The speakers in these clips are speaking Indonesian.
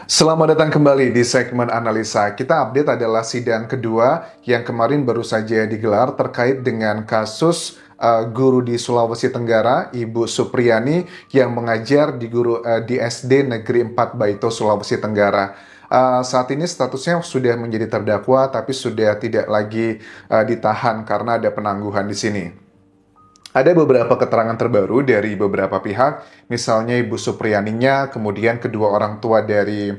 Selamat datang kembali di segmen analisa. Kita update adalah sidang kedua yang kemarin baru saja digelar terkait dengan kasus guru di Sulawesi Tenggara, Ibu Supriyani yang mengajar di SD Negeri 4 Baito, Sulawesi Tenggara. Saat ini statusnya sudah menjadi terdakwa, tapi sudah tidak lagi ditahan karena ada penangguhan di sini. Ada beberapa keterangan terbaru dari beberapa pihak, misalnya Ibu Supriyaninya, kemudian kedua orang tua dari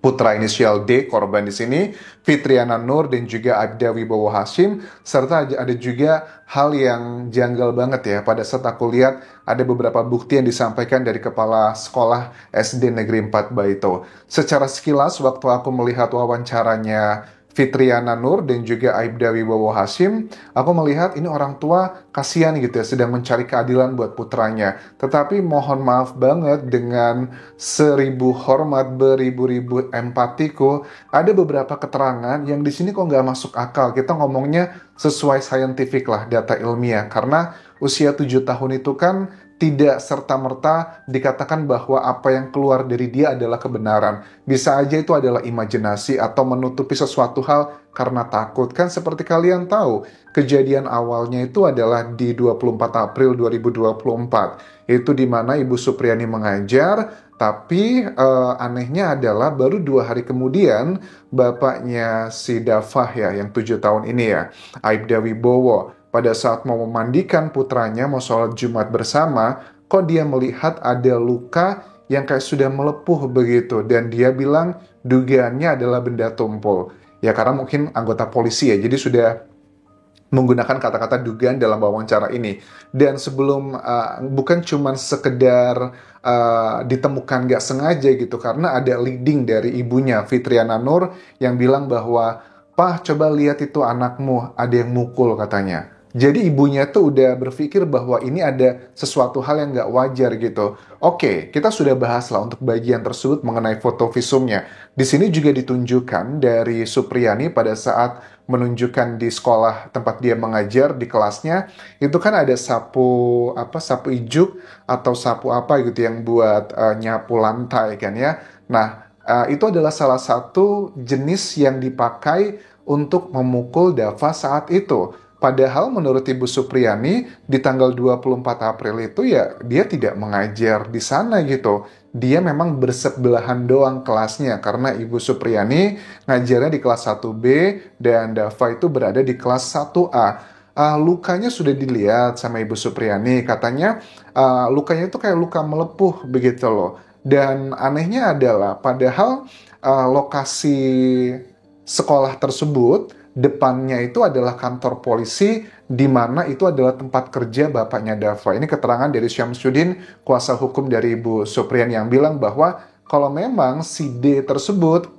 putra inisial D, korban di sini, Fitriana Nur dan juga Aibda Wibowo Hashim, serta ada juga hal yang janggal banget ya. Pada saat aku lihat ada beberapa bukti yang disampaikan dari kepala sekolah SD Negeri 4 Baito. Secara sekilas waktu aku melihat wawancaranya Fitriana Nur dan juga Aibda Wibowo Hashim, aku melihat ini orang tua kasihan gitu ya, sedang mencari keadilan buat putranya. Tetapi mohon maaf banget, dengan seribu hormat beribu-ribu empatiku, ada beberapa keterangan yang di sini kok nggak masuk akal. Kita ngomongnya sesuai saintifik lah, data ilmiah. Karena usia 7 tahun itu kan tidak serta-merta dikatakan bahwa apa yang keluar dari dia adalah kebenaran. Bisa aja itu adalah imajinasi atau menutupi sesuatu hal karena takut. Kan seperti kalian tahu, kejadian awalnya itu adalah di 24 April 2024. Itu di mana Ibu Supriyani mengajar, tapi anehnya adalah baru 2 hari kemudian bapaknya si Dafah ya, yang 7 tahun ini ya, Aibda Wibowo, pada saat mau memandikan putranya, mau sholat Jumat bersama, kok dia melihat ada luka yang kayak sudah melepuh begitu. Dan dia bilang dugaannya adalah benda tumpul. Ya karena mungkin anggota polisi ya, jadi sudah menggunakan kata-kata dugaan dalam wawancara ini. Dan sebelum, bukan cuma sekedar ditemukan gak sengaja gitu, karena ada leading dari ibunya, Fitriana Nur, yang bilang bahwa, "Pah, coba lihat itu anakmu, ada yang mukul," katanya. Jadi ibunya tuh udah berpikir bahwa ini ada sesuatu hal yang nggak wajar gitu. Oke, kita sudah bahas lah untuk bagian tersebut mengenai foto visumnya. Di sini juga ditunjukkan dari Supriyani pada saat menunjukkan di sekolah tempat dia mengajar, di kelasnya, itu kan ada sapu ijuk atau sapu apa gitu yang buat nyapu lantai kan ya. Nah, itu adalah salah satu jenis yang dipakai untuk memukul Dava saat itu. Padahal menurut Ibu Supriyani, di tanggal 24 April itu ya dia tidak mengajar di sana gitu. Dia memang bersebelahan doang kelasnya, karena Ibu Supriyani ngajarnya di kelas 1B dan Dava itu berada di kelas 1A. Lukanya sudah dilihat sama Ibu Supriyani, katanya lukanya itu kayak luka melepuh begitu loh. Dan anehnya adalah padahal lokasi sekolah tersebut, depannya itu adalah kantor polisi, di mana itu adalah tempat kerja bapaknya Dava. Ini keterangan dari Syamsuddin, kuasa hukum dari Ibu Supriyani, yang bilang bahwa kalau memang si D tersebut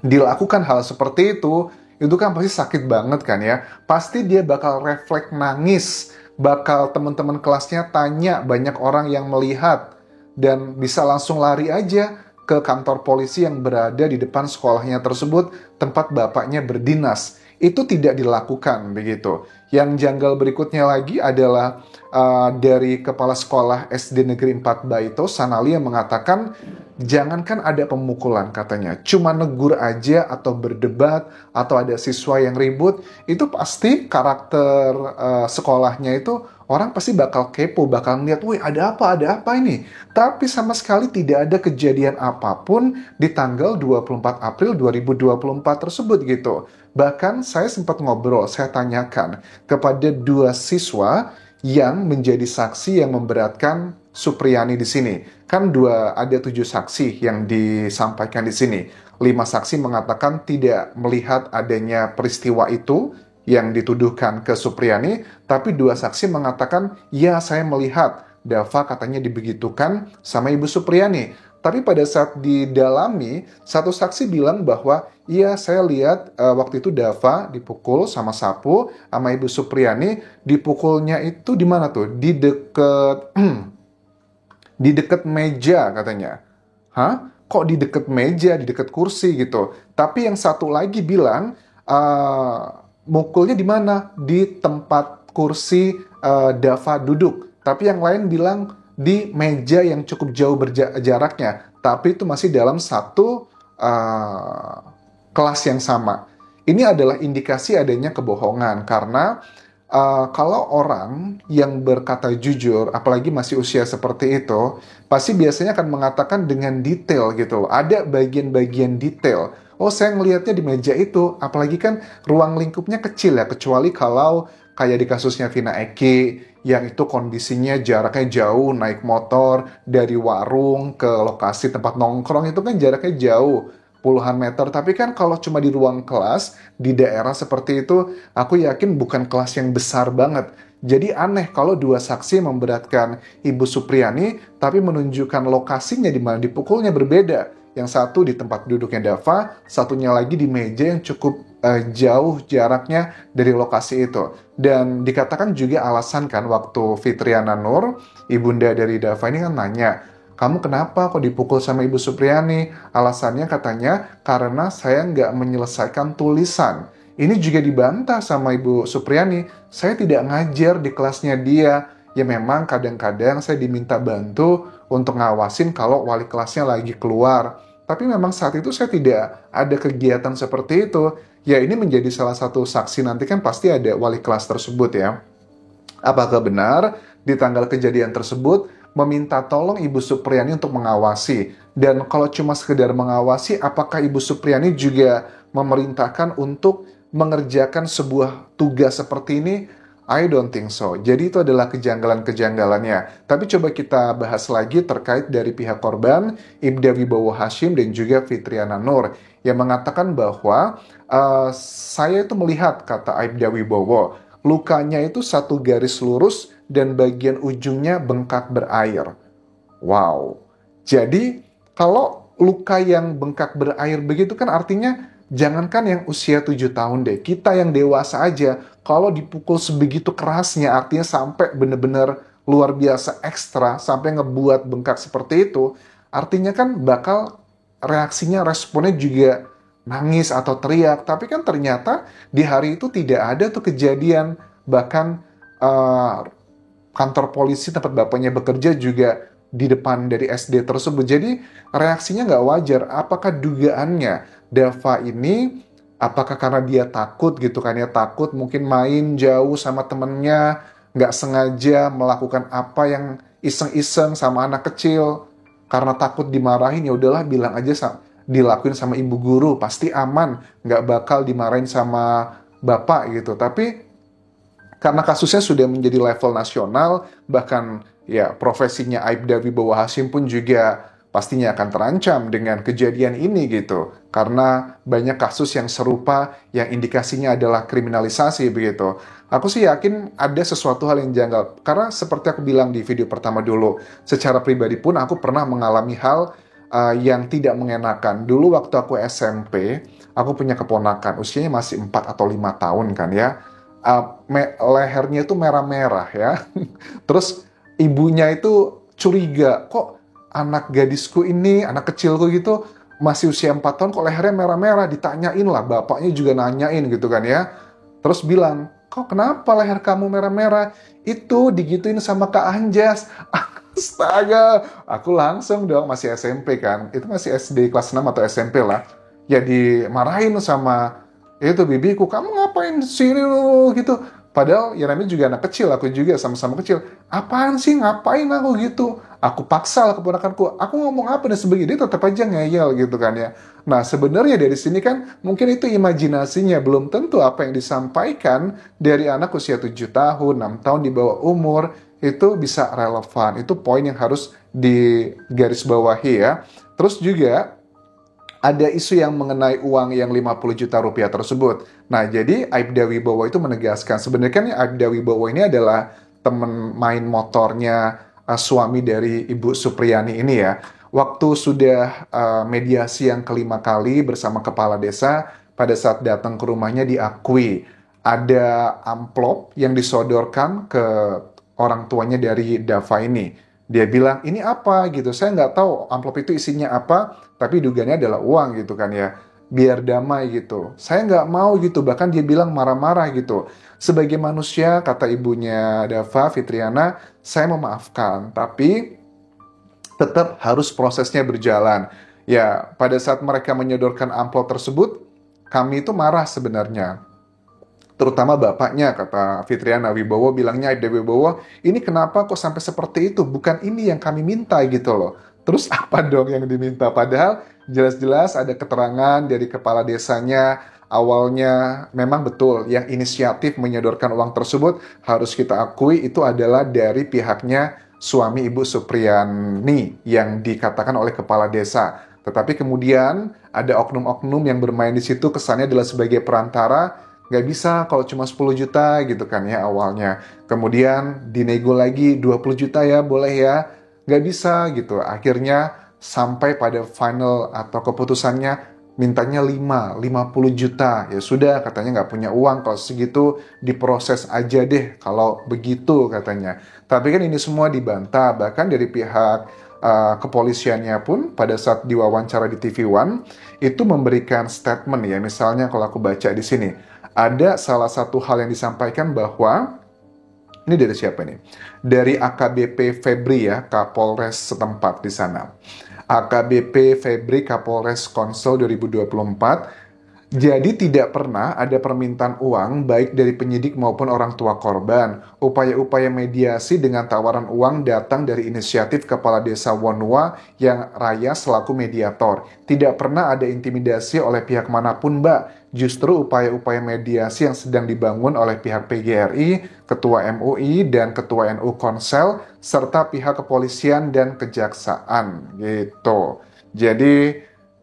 dilakukan hal seperti itu kan pasti sakit banget kan ya. Pasti dia bakal refleks nangis, bakal teman-teman kelasnya tanya, banyak orang yang melihat, dan bisa langsung lari aja ke kantor polisi yang berada di depan sekolahnya tersebut, tempat bapaknya berdinas. Itu tidak dilakukan begitu. Yang janggal berikutnya lagi adalah dari Kepala Sekolah SD Negeri 4 Baito, Sanali, yang mengatakan jangankan ada pemukulan katanya, cuma negur aja atau berdebat atau ada siswa yang ribut, itu pasti karakter sekolahnya itu orang pasti bakal kepo, bakal ngeliat, wih ada apa ini. Tapi sama sekali tidak ada kejadian apapun di tanggal 24 April 2024 tersebut gitu. Bahkan saya sempat ngobrol, saya tanyakan kepada 2 siswa yang menjadi saksi yang memberatkan Supriyani di sini. Kan ada 7 saksi yang disampaikan di sini. 5 saksi mengatakan tidak melihat adanya peristiwa itu yang dituduhkan ke Supriyani, tapi 2 saksi mengatakan, ya saya melihat Dava katanya dibegitukan sama Ibu Supriyani. Tapi pada saat didalami, 1 saksi bilang bahwa, iya saya lihat waktu itu Dava dipukul sama sapu, sama Ibu Supriyani, dipukulnya itu di mana tuh? Di deket, di deket meja katanya. Hah? Kok di deket meja, di deket kursi gitu? Tapi yang satu lagi bilang, mukulnya di mana? Di tempat kursi Dava duduk. Tapi yang lain bilang di meja yang cukup jauh jaraknya, tapi itu masih dalam satu kelas yang sama. Ini adalah indikasi adanya kebohongan, karena kalau orang yang berkata jujur, apalagi masih usia seperti itu, pasti biasanya akan mengatakan dengan detail gitu loh. Ada bagian-bagian detail. Oh, saya ngelihatnya di meja itu, apalagi kan ruang lingkupnya kecil ya, kecuali kalau kayak di kasusnya Vina Eki, yang itu kondisinya jaraknya jauh, naik motor dari warung ke lokasi tempat nongkrong, itu kan jaraknya jauh, puluhan meter. Tapi kan kalau cuma di ruang kelas, di daerah seperti itu, aku yakin bukan kelas yang besar banget. Jadi aneh kalau dua saksi memberatkan Ibu Supriani, tapi menunjukkan lokasinya di mana dipukulnya berbeda. Yang satu di tempat duduknya Dava, satunya lagi di meja yang cukup jauh jaraknya dari lokasi itu. Dan dikatakan juga alasan kan waktu Fitriana Nur, ibunda dari Dava ini kan nanya, kamu kenapa kok dipukul sama Ibu Supriani? Alasannya katanya karena saya nggak menyelesaikan tulisan. Ini juga dibantah sama Ibu Supriani, saya tidak ngajar di kelasnya dia. Ya memang kadang-kadang saya diminta bantu untuk ngawasin kalau wali kelasnya lagi keluar. Tapi memang saat itu saya tidak ada kegiatan seperti itu. Ya ini menjadi salah satu saksi, nanti kan pasti ada wali kelas tersebut ya. Apakah benar di tanggal kejadian tersebut meminta tolong Ibu Supriani untuk mengawasi? Dan kalau cuma sekedar mengawasi, apakah Ibu Supriani juga memerintahkan untuk mengerjakan sebuah tugas seperti ini? I don't think so. Jadi itu adalah kejanggalan-kejanggalannya. Tapi coba kita bahas lagi terkait dari pihak korban, Ibda Wibowo Hashim dan juga Fitriana Nur, yang mengatakan bahwa saya itu melihat, kata Ibda Wibowo, lukanya itu satu garis lurus dan bagian ujungnya bengkak berair. Wow. Jadi kalau luka yang bengkak berair begitu kan artinya jangankan yang usia 7 tahun deh, kita yang dewasa aja, kalau dipukul sebegitu kerasnya, artinya sampai bener-bener luar biasa ekstra, sampai ngebuat bengkak seperti itu, artinya kan bakal reaksinya, responnya juga nangis atau teriak. Tapi kan ternyata di hari itu tidak ada tuh kejadian, bahkan kantor polisi tempat bapaknya bekerja juga di depan dari SD tersebut. Jadi reaksinya nggak wajar. Apakah dugaannya Dava ini, apakah karena dia takut gitu kan ya, takut mungkin main jauh sama temennya, nggak sengaja melakukan apa yang iseng-iseng sama anak kecil, karena takut dimarahin, ya udahlah bilang aja dilakuin sama ibu guru, pasti aman, nggak bakal dimarahin sama bapak gitu. Tapi karena kasusnya sudah menjadi level nasional, bahkan ya profesinya Aibda Wibowo Hashim pun juga pastinya akan terancam dengan kejadian ini gitu. Karena banyak kasus yang serupa yang indikasinya adalah kriminalisasi begitu. Aku sih yakin ada sesuatu hal yang janggal. Karena seperti aku bilang di video pertama dulu, secara pribadi pun aku pernah mengalami hal yang tidak mengenakan. Dulu waktu aku SMP, aku punya keponakan, usianya masih 4 atau 5 tahun kan ya. Lehernya itu merah-merah ya. Terus ibunya itu curiga, kok anak gadisku ini, anak kecilku gitu, masih usia 4 tahun kok lehernya merah-merah. Ditanyain lah, bapaknya juga nanyain gitu kan ya. Terus bilang, kok kenapa leher kamu merah-merah? Itu digituin sama Kak Anjas. Astaga, aku langsung dong, masih SMP kan. Itu masih SD kelas 6 atau SMP lah. Ya dimarahin sama itu bibiku, kamu ngapain sini lu gitu. Padahal ya namanya juga anak kecil, aku juga sama-sama kecil. Apaan sih, ngapain aku gitu? Aku paksa lah keponakanku, aku ngomong apa dan sebagainya, dia tetap aja ngeyel gitu kan ya. Nah sebenarnya dari sini kan mungkin itu imajinasinya, belum tentu apa yang disampaikan dari anak usia 7 tahun, 6 tahun di bawah umur, itu bisa relevan. Itu poin yang harus digarisbawahi ya. Terus juga ada isu yang mengenai uang yang 50 juta rupiah tersebut. Nah, jadi Aibda Wibowo itu menegaskan, sebenarnya kan Aibda Wibowo ini adalah teman main motornya suami dari Ibu Supriani ini ya. Waktu sudah mediasi yang kelima kali bersama kepala desa, pada saat datang ke rumahnya diakui ada amplop yang disodorkan ke orang tuanya dari Dava ini. Dia bilang, ini apa gitu, saya nggak tahu amplop itu isinya apa, tapi dugaannya adalah uang gitu kan ya. biar damai gitu. Saya nggak mau gitu, bahkan dia bilang marah-marah gitu. Sebagai manusia, kata ibunya Dava, Fitriana, saya memaafkan, tapi tetap harus prosesnya berjalan. Ya, pada saat mereka menyodorkan amplop tersebut, kami itu marah sebenarnya. Terutama bapaknya, kata Fitriana Wibowo, bilangnya Aibda Wibowo, ini kenapa kok sampai seperti itu? Bukan ini yang kami minta gitu loh. Terus apa dong yang diminta? Padahal jelas-jelas ada keterangan dari kepala desanya, awalnya memang betul yang inisiatif menyodorkan uang tersebut harus kita akui itu adalah dari pihaknya suami Ibu Supriyani yang dikatakan oleh kepala desa. Tetapi kemudian ada oknum-oknum yang bermain di situ, kesannya adalah sebagai perantara, nggak bisa kalau cuma 10 juta gitu kan ya awalnya. Kemudian dinego lagi 20 juta ya boleh ya, nggak bisa gitu. Akhirnya sampai pada final atau keputusannya mintanya 50 juta. Ya sudah, katanya nggak punya uang, kalau segitu diproses aja deh kalau begitu katanya. Tapi kan ini semua dibantah, bahkan dari pihak kepolisiannya pun pada saat diwawancara di TV One itu memberikan statement ya, misalnya kalau aku baca di sini ada salah satu hal yang disampaikan bahwa ini dari siapa nih? Dari AKBP Febri ya, Kapolres setempat di sana. AKBP Febri Kapolres Konsel 2024. Jadi tidak pernah ada permintaan uang baik dari penyidik maupun orang tua korban. Upaya-upaya mediasi dengan tawaran uang datang dari inisiatif Kepala Desa Wonua yang Raya selaku mediator. Tidak pernah ada intimidasi oleh pihak manapun, Mbak. Justru upaya-upaya mediasi yang sedang dibangun oleh pihak PGRI, Ketua MUI, dan Ketua NU Konsel, serta pihak kepolisian dan kejaksaan. Gitu. Jadi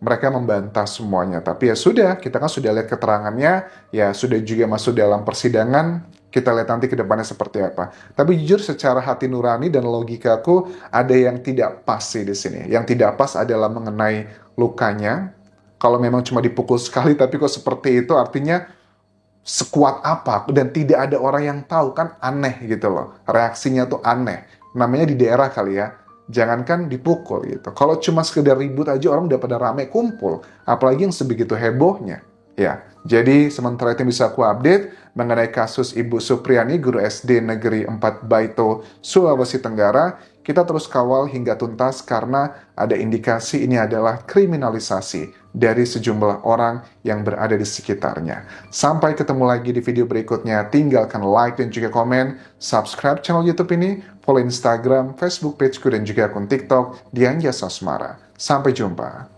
mereka membantah semuanya, tapi ya sudah, kita kan sudah lihat keterangannya, ya sudah juga masuk dalam persidangan, kita lihat nanti ke depannya seperti apa. Tapi jujur secara hati nurani dan logikaku ada yang tidak pas sih di sini. Yang tidak pas adalah mengenai lukanya. Kalau memang cuma dipukul sekali, tapi kok seperti itu artinya sekuat apa dan tidak ada orang yang tahu, kan aneh gitu loh. Reaksinya tuh aneh. Namanya di daerah kali ya. Jangankan dipukul gitu. Kalau cuma sekedar ribut aja orang udah pada rame kumpul. Apalagi yang sebegitu hebohnya. Ya, jadi sementara itu bisa aku update mengenai kasus Ibu Supriyani, guru SD Negeri 4 Baito, Sulawesi Tenggara. Kita terus kawal hingga tuntas karena ada indikasi ini adalah kriminalisasi dari sejumlah orang yang berada di sekitarnya. Sampai ketemu lagi di video berikutnya. Tinggalkan like dan juga komen. Subscribe channel YouTube ini. Follow Instagram, Facebook pageku dan juga akun TikTok Dian Yasa Asmara. Sampai jumpa.